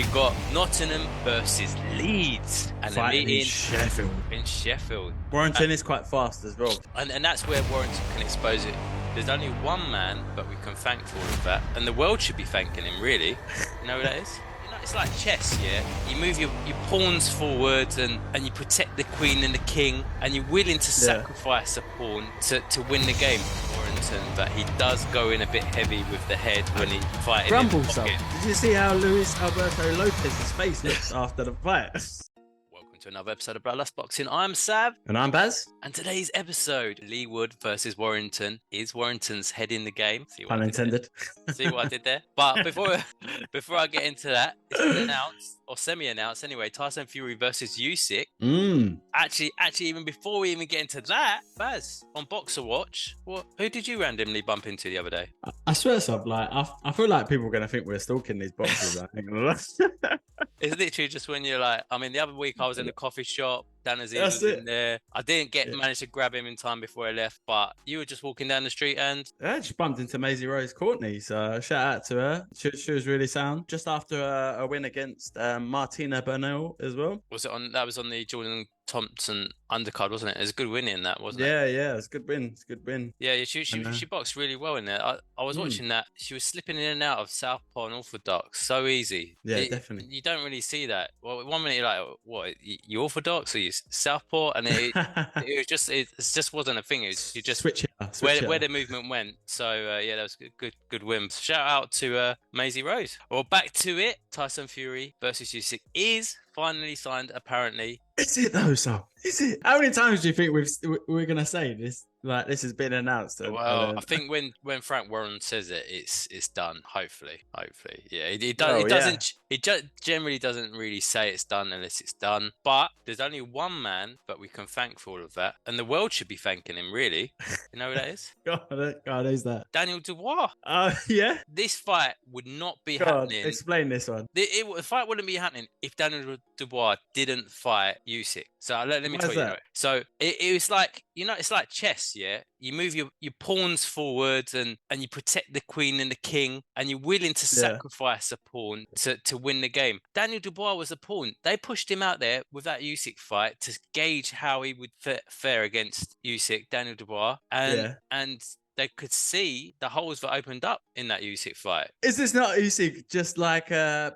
We got Nottingham versus Leeds, and the Fighting meeting in Sheffield. in Sheffield. Warrington is quite fast as well. And that's where Warrington can expose it. There's only one man, but we can thank for all of that. And the world should be thanking him, really. You know what that is? You know, it's like chess, yeah? You move your pawns forwards and you protect the queen and the king, and you're willing to sacrifice a pawn to win the game. Warrington, but he does go in a bit heavy with the head when he fighting. Grumble sub. Did you see how luisalbertolopez's face looks after the fight? To another episode of Braekhus Boxing. I'm Sav. And I'm Baz. And today's episode, Leighwood versus Warrington. Is Warrington's head in the game? Pun intended. See what I did there? But before I get into that, it's been announced, or semi-announced anyway, Tyson Fury versus Usyk. Actually, even before we even get into that, Baz, on Boxer Watch, who did you randomly bump into the other day? I swear, Sub, like, I feel like people are going to think we're stalking these boxers. I think. It's literally just when you're like, I mean, the other week I was in the coffee shop, Dan Aziz was in there. I didn't manage to grab him in time before I left, but you were just walking down the street and... I just bumped into Maisey Courtney, so shout out to her. She was really sound. Just after a win against Martina Bernal as well. That was on the Jordan Thompson undercard, wasn't it? It was a good win in that, wasn't it? Yeah, it's a good win. It's a good win. Yeah, she boxed really well in there. I was watching that. She was slipping in and out of southpaw and orthodox so easy. Yeah, definitely. You don't really see that. Well, 1 minute you're like, what? You orthodox or you southpaw? And it just wasn't a thing. It was, you just switch where the movement went. So yeah, that was a good win. Shout out to Maisey Rose. Well, back to it. Tyson Fury versus Usyk is finally signed, apparently. Is it though, Sal? Is it? How many times do you think we're gonna say this? Like, this has been announced. Well, I think when Frank Warren says it, it's done. Hopefully. Yeah, he generally doesn't really say it's done unless it's done. But there's only one man, but we can thank for all of that, and the world should be thanking him. Really, you know who that is? God, who's that? Daniel Dubois. Yeah. This fight would not be happening. Explain this one. The fight wouldn't be happening if Daniel Dubois didn't fight Usyk. So let me tell you. That? So it was like, you know, it's like chess, yeah? You move your pawns forwards and you protect the queen and the king, and you're willing to sacrifice a pawn to win the game. Daniel Dubois was a pawn. They pushed him out there with that Usyk fight to gauge how he would fare against Usyk, Daniel Dubois, and they could see the holes that opened up in that Usyk fight. Is this not Usyk just like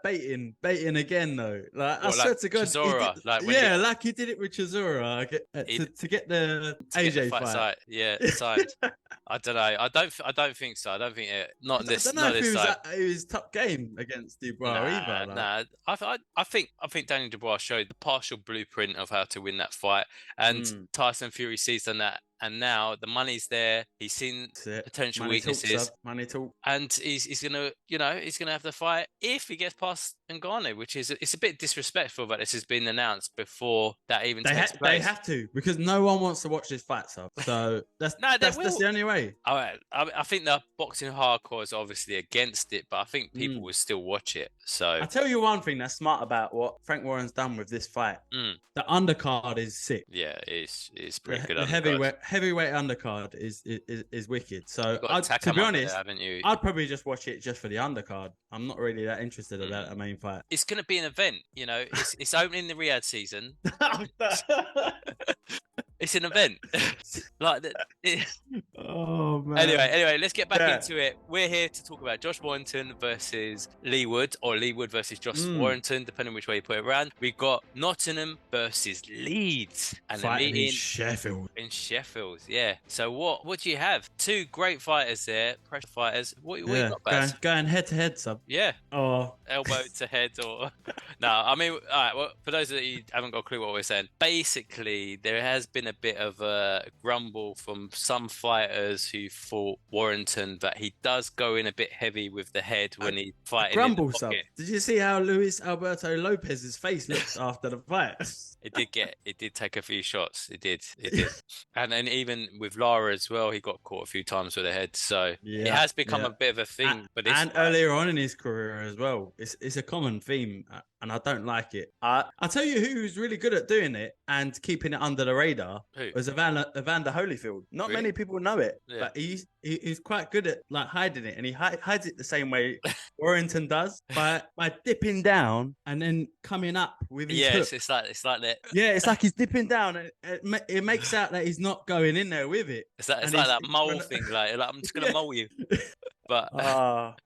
baiting again though? Like, I swear to God, Chisora, like he did it with Chisora to get the AJ fight. Yeah, signed. I don't know. I don't think so. I don't think it. Not this. I don't know not if this side. it was top game against Dubois either. Like. Nah. I think Daniel Dubois showed the partial blueprint of how to win that fight, and Tyson Fury sees on that. And now the money's there. He's seen potential weaknesses. Money talk. And he's gonna have the fight if he gets past Ngannou, which is it's a bit disrespectful that this has been announced before that even takes place. They have to, because no one wants to watch this fight, so that's the only way. All right. I think the boxing hardcore is obviously against it, but I think people will still watch it. So I'll tell you one thing that's smart about what Frank Warren's done with this fight. The undercard is sick. Yeah, it's pretty good. The heavyweight undercard is wicked. So to be honest, I'd probably just watch it just for the undercard. I'm not really that interested in that main fight. It's going to be an event, you know. It's opening the Riyadh season. It's an event. Oh man. Anyway, let's get back into it. We're here to talk about Josh Warrington versus Leighwood, or Leighwood versus Josh Warrington, depending which way you put it around. We've got Nottingham versus Leeds, and the meeting in Sheffield. Yeah. So what do you have? Two great fighters there, pressure fighters. What you got, Baz? Going head to head, Sub. Yeah. Oh. Elbow to head, or no? I mean, all right. Well, for those that you haven't got a clue what we're saying, basically there has been a bit of a grumble from some fighters who fought Warrington that he does go in a bit heavy with the head when he fighting. Grumble, Sub. Did you see how luisalbertolopez's face looks after the fight? It did take a few shots. It did. And then even with Lara as well, he got caught a few times with the head. So it has become a bit of a thing. And earlier on in his career as well, it's a common theme. and I don't like it. I'll tell you who's really good at doing it and keeping it under the radar. Who? Was Evander Holyfield. Not many people know it, but he's quite good at like hiding it, and he hides it the same way Warrington does by dipping down and then coming up with his hook. It's like that. Yeah, it's like he's dipping down, and it makes out that he's not going in there with it. It's like that mole thing, like I'm just gonna mole you. But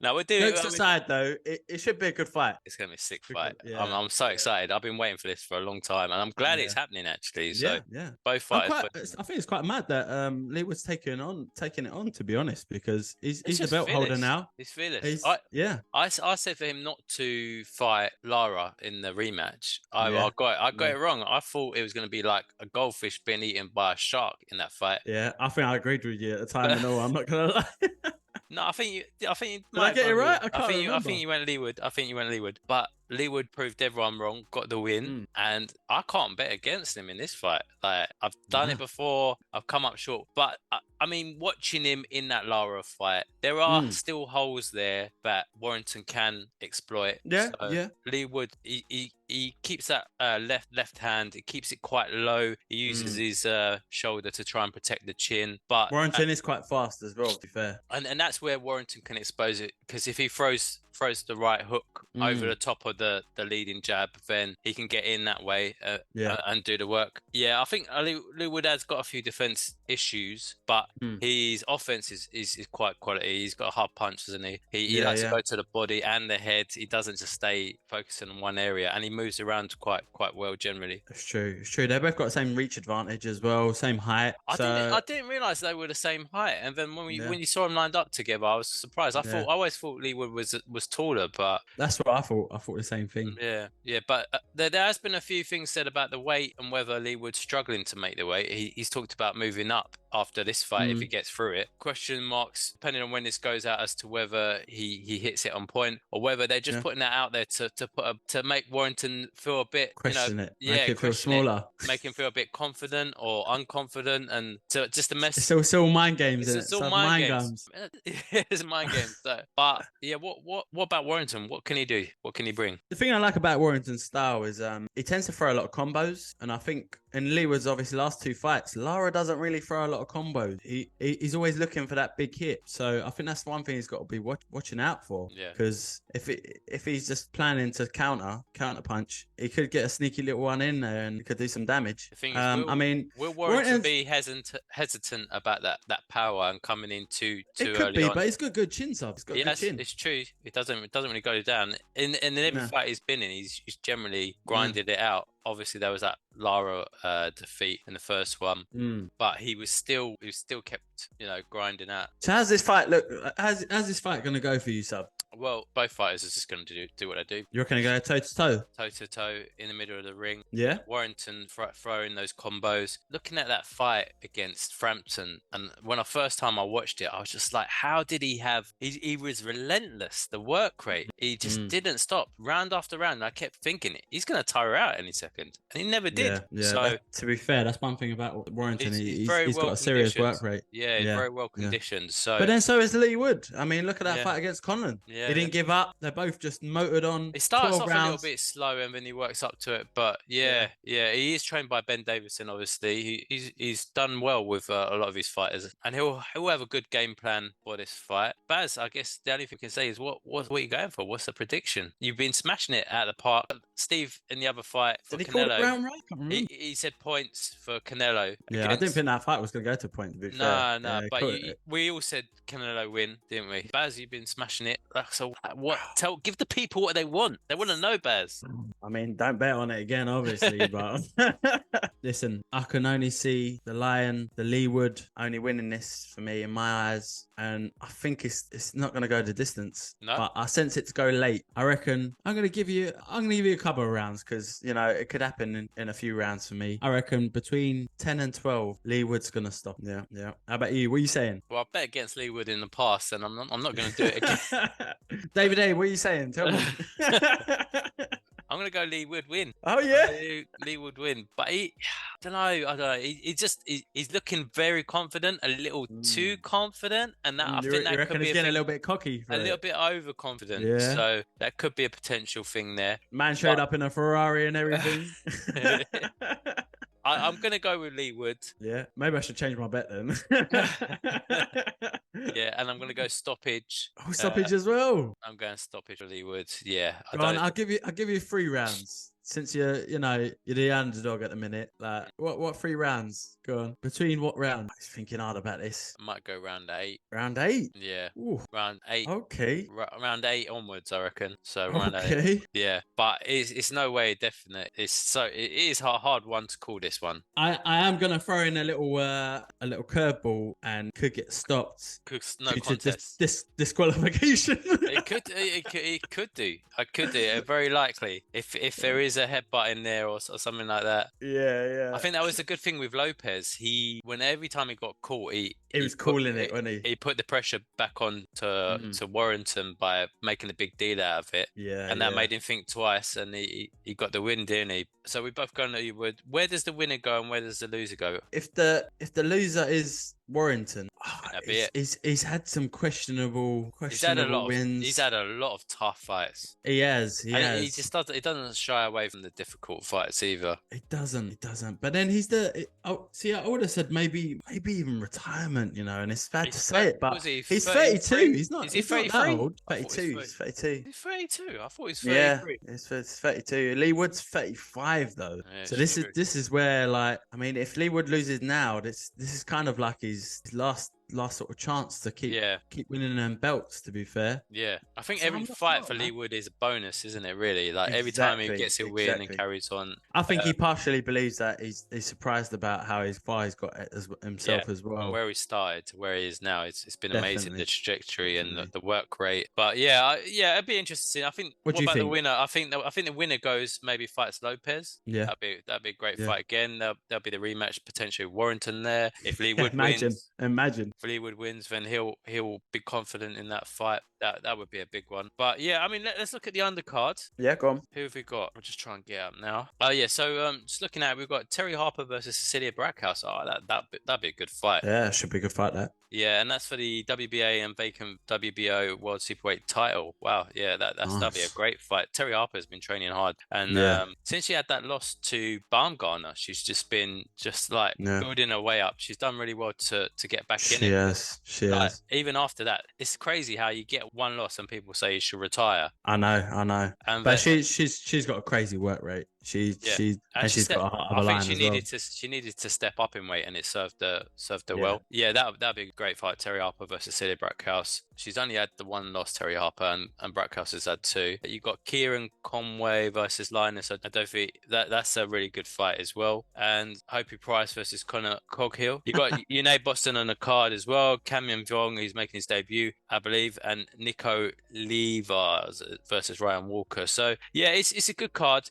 no, we're doing. Jokes aside, though, it should be a good fight. It's gonna be a sick fight. Yeah. I'm so excited. I've been waiting for this for a long time, and I'm glad it's happening actually. So both fighters. I think it's quite mad that Leigh was taking it on. To be honest, because he's the belt holder now. He's fearless. I said for him not to fight Lara in the rematch. I got it wrong. I thought it was going to be like a goldfish being eaten by a shark in that fight. Yeah, I think I agreed with you at the time. And all, I'm not gonna lie. No, I think you. Did I get it right? I think you went Leigwood. But Leigwood proved everyone wrong, got the win, and I can't bet against him in this fight. Like I've done it before, I've come up short. But I mean, watching him in that Lara fight, there are still holes there that Warrington can exploit. Leigwood, he keeps that left hand. He keeps it quite low. He uses his shoulder to try and protect the chin. But Warrington is quite fast as well, to be fair. And that's where Warrington can expose it, because if he throws the right hook over the top of the leading jab, then he can get in that way and do the work. Yeah, I think Leigwood has got a few defense issues, but his offense is quite quality. He's got a hard punch, doesn't he? He likes to go to the body and the head. He doesn't just stay focusing on one area, and he moves around quite well generally. It's true. They both got the same reach advantage as well, same height. I didn't realise they were the same height, and then when you saw them lined up together, I was surprised. I always thought Leigwood was taller, but that's what I thought. I thought the same thing. Yeah. But there has been a few things said about the weight and whether Leigwood's struggling to make the weight. He's talked about moving up after this fight if he gets through it. Question marks depending on when this goes out as to whether he hits it on point or whether they're just putting that out there to make Warrington feel a bit question it. Make it feel smaller, make him feel a bit confident or unconfident, and just to mess. It's all mind games. It's all mind games. It's mind games. So, but yeah, what about Warrington? What can he do? What can he bring? The thing I like about Warrington's style is he tends to throw a lot of combos, and I think in Leigwood's obviously last two fights, Lara doesn't really throw a lot of combos. He's always looking for that big hit, so I think that's one thing he's got to be watching out for. Yeah. Because if he's just planning to counter punch, he could get a sneaky little one in there and could do some damage. The thing is, will Warrington be hesitant about that power and coming in too early? It could be, but he's got good chin, Sav. He's got good chin. It's true. It doesn't really go down. In every fight he's been in, he's generally grinded it out. Obviously, there was that Lara defeat in the first one, but he was still kept grinding out. So how's this fight look? How's this fight going to go for you, Sav? Well, both fighters are just going to do what they do. You're going to go toe to toe? Toe to toe in the middle of the ring. Yeah. Warrington throwing those combos. Looking at that fight against Frampton, and when first time I watched it, I was just like, how did he have... He was relentless, the work rate. He just didn't stop. Round after round, and I kept thinking, he's going to tire out any second. And he never did. Yeah. So, to be fair, that's one thing about Warrington. He's got a serious work rate. Yeah, he's very well conditioned. So, but then so is Leigwood. I mean, look at that fight against Conlan. Yeah. He didn't give up. They're both just motored on. It starts off a little bit slow and then he works up to it. But he is trained by Ben Davison, obviously. He's done well with a lot of his fighters. And he'll have a good game plan for this fight. Baz, I guess the only thing I can say is what are you going for? What's the prediction? You've been smashing it out of the park. Steve, in the other fight for Did he Canelo, call it round right? I can't remember. He said points for Canelo. Yeah, I didn't think that fight was going to go to point. No, but we all said Canelo win, didn't we? Baz, you've been smashing it. So what? Give the people what they want. They want to know, Baz. I mean, don't bet on it again, obviously. But listen, I can only see the Lion, the Leigwood, only winning this for me in my eyes, and I think it's not going to go the distance. No, but I sense it to go late. I reckon I'm going to give you a couple of rounds because it could happen in a few rounds for me. I reckon between 10 and 12, Leigwood's going to stop. Yeah. How about you? What are you saying? Well, I've bet against Leigwood in the past, and I'm not going to do it again. David A, what are you saying? Tell me. I'm gonna go Leigh would win. Oh yeah, Leigh would win, but I don't know. He's looking very confident, a little too confident, and that I think that you could reckon be he's getting a little bit cocky, a little bit overconfident. Yeah. So that could be a potential thing there. Man showed up in a Ferrari and everything. I'm going to go with Leigh would. Yeah, maybe I should change my bet then. Yeah, and I'm going to go stoppage. Oh, stoppage as well. I'm going stoppage for Leigh wood. Yeah. Go on, I'll give you 3 rounds. Since you're the underdog at the minute. Like, what 3 rounds? Go on. Between what round? I was thinking hard about this. I might go round 8. Round 8? Yeah. Ooh. Round 8. Okay. Round 8 onwards, I reckon. So round 8. Okay. Yeah, but it's no way definite. It is a hard one to call this one. I am gonna throw in a little curveball and could get stopped. No contest. Disqualification. It could do. I could do. Very likely. If there is a headbutt in there or something like that. Yeah. I think that was the good thing with Lopez. Every time he got caught, he was calling it, wasn't he? He put the pressure back on to Warrington by making a big deal out of it. Yeah. And that made him think twice, and he got the win, didn't he? So we both gone Leigh wood. Where does the winner go and where does the loser go? If the loser is Warrington, he's had some questionable wins. He's had a lot of tough fights. He has. He just doesn't. He doesn't shy away from the difficult fights either. It doesn't. But then I would have said maybe even retirement. And it's bad to say it, but he's 32. He's not. Is he 33? That old. 32. He's 32. He's 32. I thought he's 33. Yeah, it's 32. Leigh wood's 35 though. Yeah, so this is where, like, I mean, if Leigh wood loses now, this is kind of like his last sort of chance to keep winning them belts, to be fair. Yeah, I think every fight for Leigh wood is a bonus, isn't it, really? Like, every time he gets a win and carries on. I think he partially believes that he's surprised about how far he's got himself as well. From where he started to where he is now, it's been amazing, the trajectory and the work rate. But yeah, it'd be interesting. I think. What about the winner? I think the winner goes, maybe fights Lopez. Yeah, that'd be a great fight again. There'll be the rematch potentially with Warrington there. If Leigh wood wins, imagine. If Leigh wood wins, then he'll be confident in that fight. That would be a big one. But yeah, I mean, let's look at the undercard. Yeah, go on. Who have we got? I'll just try and get up now. Oh yeah, so just looking at it, we've got Terri Harper versus Cecilia Braekhus. Oh, that'd be a good fight. Yeah, should be a good fight, that. Yeah, and that's for the WBA and vacant WBO World Superweight title. Wow, yeah, that'd be a great fight. Terri Harper's been training hard, and since she had that loss to Baumgartner, she's just been building her way up. She's done really well to get back in it. She has. Even after that, it's crazy how you get one loss and people say you should retire. I know. But she's got a crazy work rate. She's got a heart of a lion. I think she needed to step up in weight, and it served her well. Yeah, that'd be a great fight. Terri Harper versus Cecilia Braekhus. She's only had the one loss, Terri Harper, and Braekhus has had 2. You got Kieran Conway versus Linus. I don't think that's a really good fight as well. And Hopey Price versus Conor Coghill. You got Unai Boston on the card as well. Cameron Vong, who's making his debut, I believe, and Nico Levars versus Ryan Walker. So yeah, it's a good card.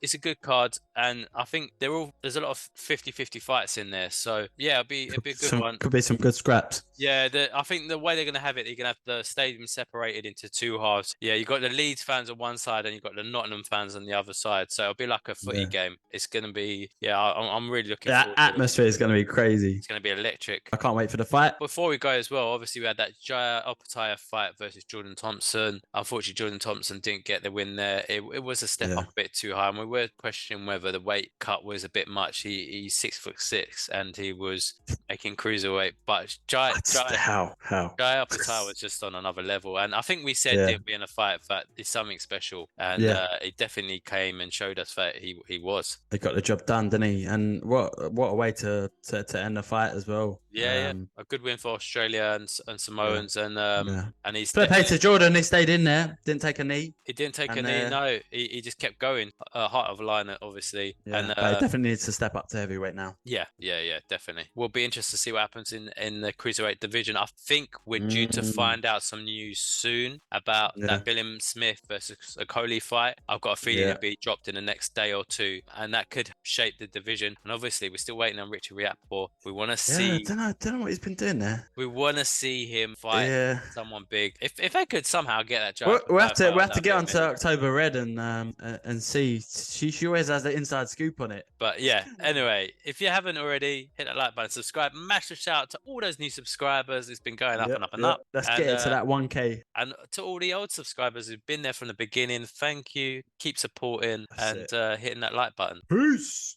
And I think there's a lot of 50-50 fights in there. So yeah, it'd be a good one. Could be some good scraps. Yeah, I think the way they're going to have it, they're going to have the stadium separated into 2 halves. Yeah, you've got the Leeds fans on one side and you've got the Nottingham fans on the other side. So it'll be like a footy game. It's going to be, I'm really looking forward to it. That atmosphere is going to be crazy. It's going to be electric. I can't wait for the fight. Before we go as well, obviously we had that Opetaia fight versus Jordan Thompson. Unfortunately, Jordan Thompson didn't get the win there. It was a step up a bit too high, and we were questioning whether the weight cut was a bit much. He's 6'6" and he was making cruiserweight, but how Opetaia was just on another level, and I think we said he'd be in a fight that is something special, and he definitely came and showed us that he was. He got the job done, didn't he? And what a way to end the fight as well. Yeah, a good win for Australia and Samoans, and he's fair play to Jordan. He stayed in there, didn't take a knee. He didn't take a knee. No, he just kept going. Heart of a lion it, obviously. Yeah, And but it definitely needs to step up to heavyweight now. Yeah, definitely. We'll be interested to see what happens in the cruiserweight division. I think we're due to find out some news soon about that Billiam Smith versus Okoli fight. I've got a feeling it'll be dropped in the next day or two, and that could shape the division. And obviously, we're still waiting on Richie Riakporhe. We want to see. I don't know what he's been doing there. We want to see him fight someone big. If they could somehow get that job, we'll have to get onto October Red and see. She always has the inside scoop on it. But yeah, anyway, if you haven't already, hit that like button, subscribe, massive shout out to all those new subscribers. It's been going up and up and up. Let's get it to that 1K. And to all the old subscribers who've been there from the beginning, thank you. Keep supporting and hitting that like button. Peace.